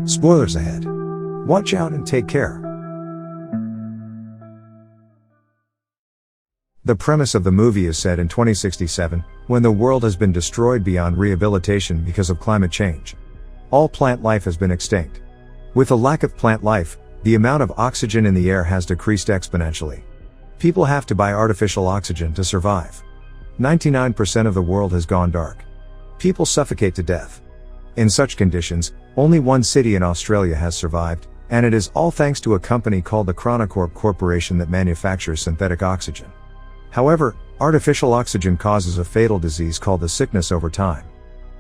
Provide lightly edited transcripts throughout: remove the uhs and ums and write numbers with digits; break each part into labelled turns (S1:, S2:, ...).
S1: Spoilers ahead. Watch out and take care. The premise of the movie is set in 2067, when the world has been destroyed beyond rehabilitation because of climate change. All plant life has been extinct. With a lack of plant life, the amount of oxygen in the air has decreased exponentially. People have to buy artificial oxygen to survive. 99% of the world has gone dark. People suffocate to death. In such conditions, only one city in Australia has survived, and it is all thanks to a company called the Chronicorp Corporation that manufactures synthetic oxygen. However, artificial oxygen causes a fatal disease called the sickness over time.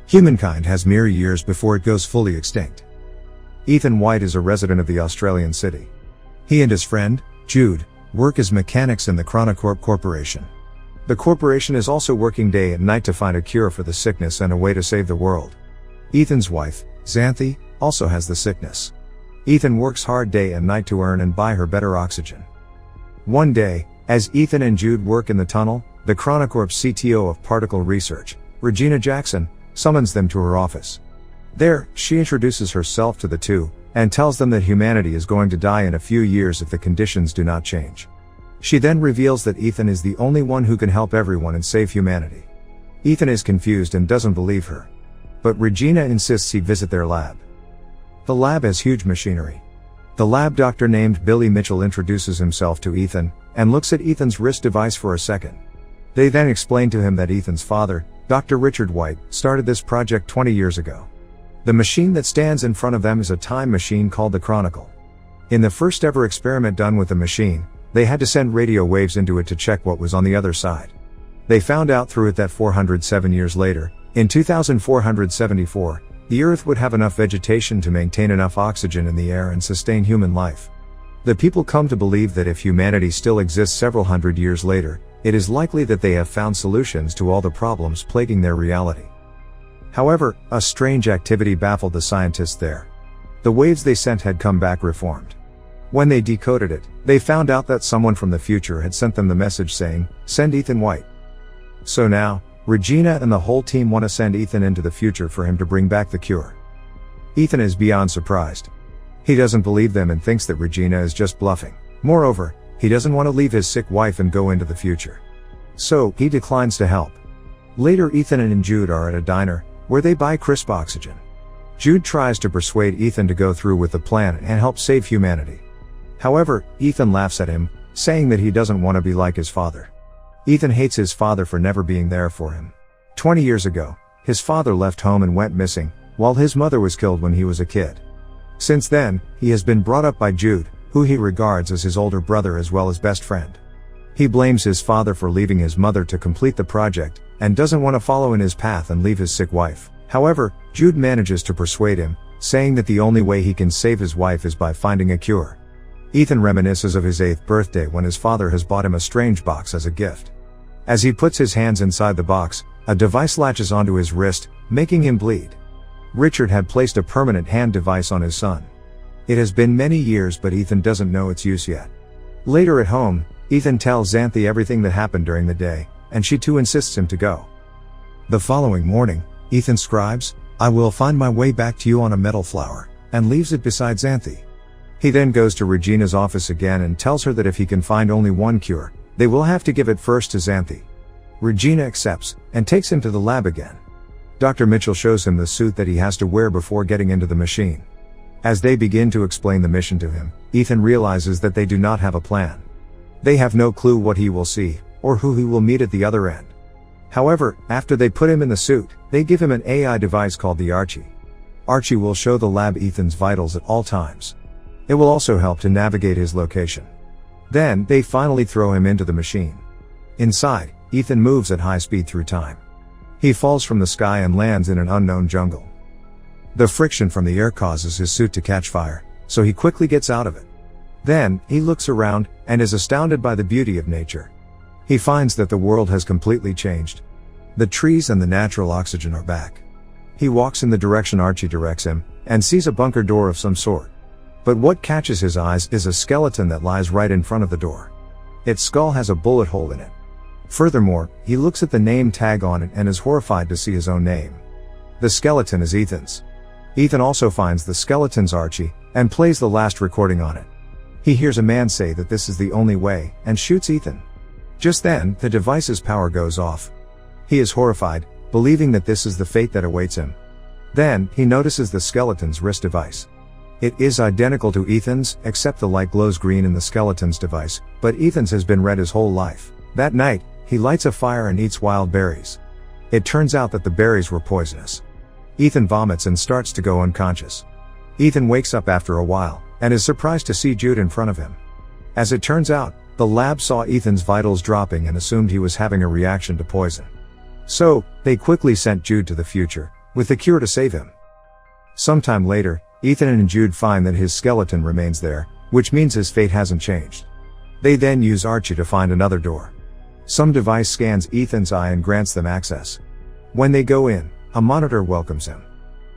S1: Humankind has mere years before it goes fully extinct. Ethan Whyte is a resident of the Australian city. He and his friend, Jude, work as mechanics in the Chronicorp Corporation. The corporation is also working day and night to find a cure for the sickness and a way to save the world. Ethan's wife, Xanthe, also has the sickness. Ethan works hard day and night to earn and buy her better oxygen. One day, as Ethan and Jude work in the tunnel, the Chronicorp CTO of particle research, Regina Jackson, summons them to her office. There, she introduces herself to the two, and tells them that humanity is going to die in a few years if the conditions do not change. She then reveals that Ethan is the only one who can help everyone and save humanity. Ethan is confused and doesn't believe her. But Regina insists he visit their lab. The lab has huge machinery. The lab doctor named Billy Mitchell introduces himself to Ethan, and looks at Ethan's wrist device for a second. They then explain to him that Ethan's father, Dr. Richard Whyte, started this project 20 years ago. The machine that stands in front of them is a time machine called the Chronicle. In the first ever experiment done with the machine, they had to send radio waves into it to check what was on the other side. They found out through it that 407 years later, in 2474, the Earth would have enough vegetation to maintain enough oxygen in the air and sustain human life. The people come to believe that if humanity still exists several hundred years later, it is likely that they have found solutions to all the problems plaguing their reality. However, a strange activity baffled the scientists there. The waves they sent had come back reformed. When they decoded it, they found out that someone from the future had sent them the message saying, "Send Ethan Whyte." So now, Regina and the whole team want to send Ethan into the future for him to bring back the cure. Ethan is beyond surprised. He doesn't believe them and thinks that Regina is just bluffing. Moreover, he doesn't want to leave his sick wife and go into the future. So, he declines to help. Later, Ethan and Jude are at a diner, where they buy crisp oxygen. Jude tries to persuade Ethan to go through with the plan and help save humanity. However, Ethan laughs at him, saying that he doesn't want to be like his father. Ethan hates his father for never being there for him. 20 years ago, his father left home and went missing, while his mother was killed when he was a kid. Since then, he has been brought up by Jude, who he regards as his older brother as well as best friend. He blames his father for leaving his mother to complete the project, and doesn't want to follow in his path and leave his sick wife. However, Jude manages to persuade him, saying that the only way he can save his wife is by finding a cure. Ethan reminisces of his 8th birthday when his father has bought him a strange box as a gift. As he puts his hands inside the box, a device latches onto his wrist, making him bleed. Richard had placed a permanent hand device on his son. It has been many years, but Ethan doesn't know its use yet. Later at home, Ethan tells Xanthe everything that happened during the day, and she too insists him to go. The following morning, Ethan scribes, "I will find my way back to you on a metal flower," and leaves it beside Xanthe. He then goes to Regina's office again and tells her that if he can find only one cure, they will have to give it first to Xanthe. Regina accepts, and takes him to the lab again. Dr. Mitchell shows him the suit that he has to wear before getting into the machine. As they begin to explain the mission to him, Ethan realizes that they do not have a plan. They have no clue what he will see, or who he will meet at the other end. However, after they put him in the suit, they give him an AI device called the Archie. Archie will show the lab Ethan's vitals at all times. It will also help to navigate his location. Then, they finally throw him into the machine. Inside, Ethan moves at high speed through time. He falls from the sky and lands in an unknown jungle. The friction from the air causes his suit to catch fire, so he quickly gets out of it. Then, he looks around, and is astounded by the beauty of nature. He finds that the world has completely changed. The trees and the natural oxygen are back. He walks in the direction Archie directs him, and sees a bunker door of some sort. But what catches his eyes is a skeleton that lies right in front of the door. Its skull has a bullet hole in it. Furthermore, he looks at the name tag on it and is horrified to see his own name. The skeleton is Ethan's. Ethan also finds the skeleton's Archie, and plays the last recording on it. He hears a man say that this is the only way, and shoots Ethan. Just then, the device's power goes off. He is horrified, believing that this is the fate that awaits him. Then, he notices the skeleton's wrist device. It is identical to Ethan's, except the light glows green in the skeleton's device, but Ethan's has been red his whole life. That night, he lights a fire and eats wild berries. It turns out that the berries were poisonous. Ethan vomits and starts to go unconscious. Ethan wakes up after a while, and is surprised to see Jude in front of him. As it turns out, the lab saw Ethan's vitals dropping and assumed he was having a reaction to poison. So, they quickly sent Jude to the future, with the cure to save him. Sometime later, Ethan and Jude find that his skeleton remains there, which means his fate hasn't changed. They then use Archie to find another door. Some device scans Ethan's eye and grants them access. When they go in, a monitor welcomes him.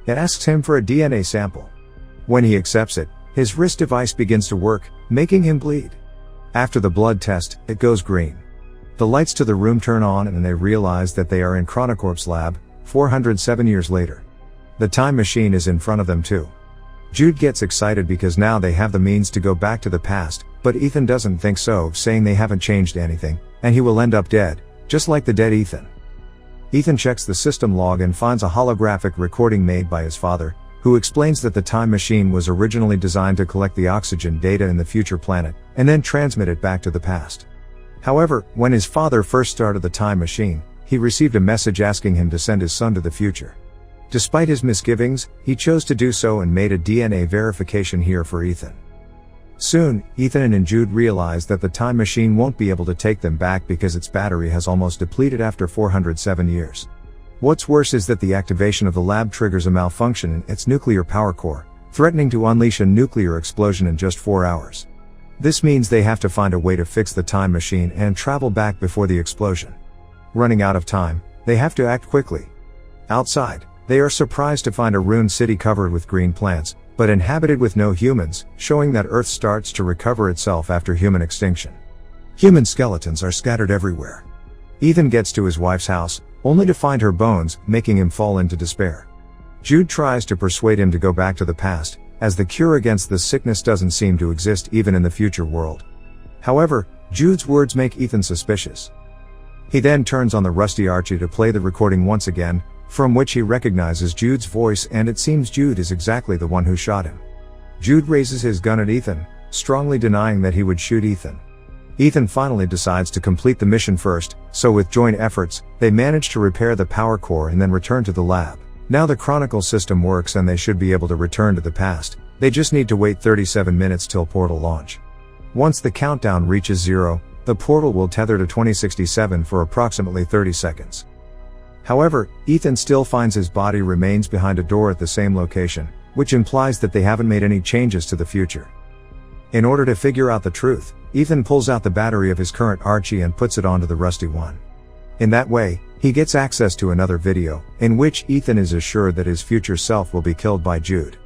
S1: It asks him for a DNA sample. When he accepts it, his wrist device begins to work, making him bleed. After the blood test, it goes green. The lights to the room turn on and they realize that they are in Chronicorp's lab, 407 years later. The time machine is in front of them too. Jude gets excited because now they have the means to go back to the past, but Ethan doesn't think so, saying they haven't changed anything, and he will end up dead, just like the dead Ethan. Ethan checks the system log and finds a holographic recording made by his father, who explains that the time machine was originally designed to collect the oxygen data in the future planet, and then transmit it back to the past. However, when his father first started the time machine, he received a message asking him to send his son to the future. Despite his misgivings, he chose to do so and made a DNA verification here for Ethan. Soon, Ethan and Jude realize that the time machine won't be able to take them back because its battery has almost depleted after 407 years. What's worse is that the activation of the lab triggers a malfunction in its nuclear power core, threatening to unleash a nuclear explosion in just 4 hours. This means they have to find a way to fix the time machine and travel back before the explosion. Running out of time, they have to act quickly. Outside, they are surprised to find a ruined city covered with green plants, but inhabited with no humans, showing that Earth starts to recover itself after human extinction. Human skeletons are scattered everywhere. Ethan gets to his wife's house, only to find her bones, making him fall into despair. Jude tries to persuade him to go back to the past, as the cure against the sickness doesn't seem to exist even in the future world. However, Jude's words make Ethan suspicious. He then turns on the rusty Archie to play the recording once again, from which he recognizes Jude's voice, and it seems Jude is exactly the one who shot him. Jude raises his gun at Ethan, strongly denying that he would shoot Ethan. Ethan finally decides to complete the mission first, so with joint efforts, they manage to repair the power core and then return to the lab. Now the Chronicle system works and they should be able to return to the past. They just need to wait 37 minutes till portal launch. Once the countdown reaches 0, the portal will tether to 2067 for approximately 30 seconds. However, Ethan still finds his body remains behind a door at the same location, which implies that they haven't made any changes to the future. In order to figure out the truth, Ethan pulls out the battery of his current Archie and puts it onto the rusty one. In that way, he gets access to another video, in which Ethan is assured that his future self will be killed by Jude.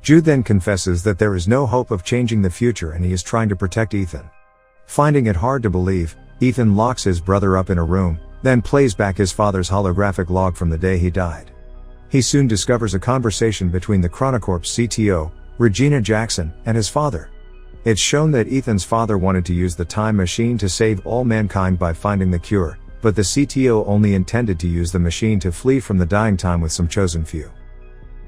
S1: Jude then confesses that there is no hope of changing the future and he is trying to protect Ethan. Finding it hard to believe, Ethan locks his brother up in a room, then plays back his father's holographic log from the day he died. He soon discovers a conversation between the Chronicorp CTO, Regina Jackson, and his father. It's shown that Ethan's father wanted to use the time machine to save all mankind by finding the cure, but the CTO only intended to use the machine to flee from the dying time with some chosen few.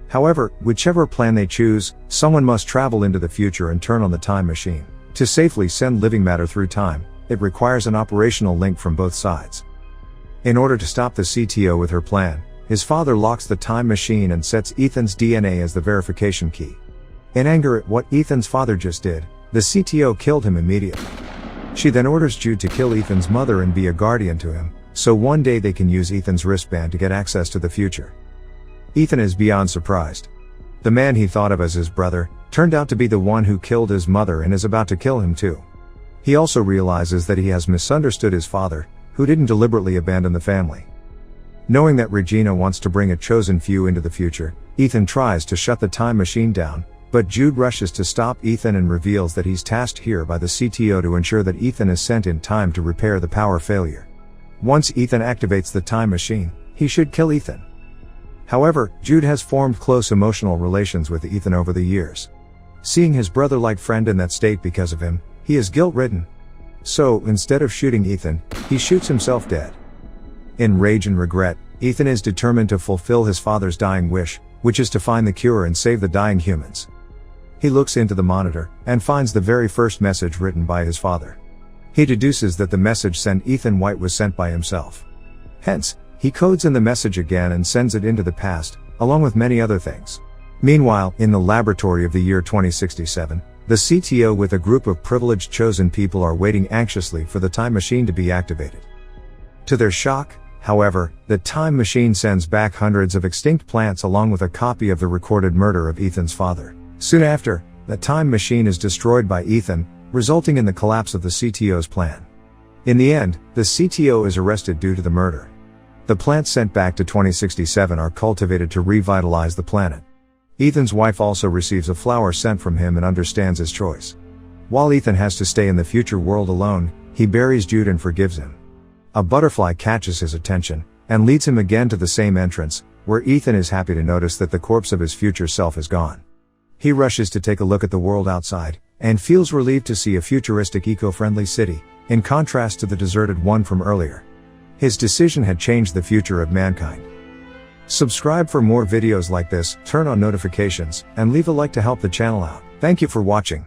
S1: However, whichever plan they choose, someone must travel into the future and turn on the time machine. To safely send living matter through time, it requires an operational link from both sides. In order to stop the CTO with her plan, his father locks the time machine and sets Ethan's DNA as the verification key. In anger at what Ethan's father just did, the CTO killed him immediately. She then orders Jude to kill Ethan's mother and be a guardian to him, so one day they can use Ethan's wristband to get access to the future. Ethan is beyond surprised. The man he thought of as his brother, turned out to be the one who killed his mother and is about to kill him too. He also realizes that he has misunderstood his father, who didn't deliberately abandon the family. Knowing that Regina wants to bring a chosen few into the future, Ethan tries to shut the time machine down, but Jude rushes to stop Ethan and reveals that he's tasked here by the CTO to ensure that Ethan is sent in time to repair the power failure. Once Ethan activates the time machine, he should kill Ethan. However, Jude has formed close emotional relations with Ethan over the years. Seeing his brother-like friend in that state because of him, he is guilt-ridden. So, instead of shooting Ethan, he shoots himself dead. In rage and regret, Ethan is determined to fulfill his father's dying wish, which is to find the cure and save the dying humans. He looks into the monitor, and finds the very first message written by his father. He deduces that the message sent Ethan Whyte was sent by himself. Hence, he codes in the message again and sends it into the past, along with many other things. Meanwhile, in the laboratory of the year 2067, the CTO with a group of privileged chosen people are waiting anxiously for the time machine to be activated. To their shock, however, the time machine sends back hundreds of extinct plants along with a copy of the recorded murder of Ethan's father. Soon after, the time machine is destroyed by Ethan, resulting in the collapse of the CTO's plan. In the end, the CTO is arrested due to the murder. The plants sent back to 2067 are cultivated to revitalize the planet. Ethan's wife also receives a flower sent from him and understands his choice. While Ethan has to stay in the future world alone, he buries Jude and forgives him. A butterfly catches his attention, and leads him again to the same entrance, where Ethan is happy to notice that the corpse of his future self is gone. He rushes to take a look at the world outside, and feels relieved to see a futuristic eco-friendly city, in contrast to the deserted one from earlier. His decision had changed the future of mankind. Subscribe for more videos like this, turn on notifications, and leave a like to help the channel out. Thank you for watching.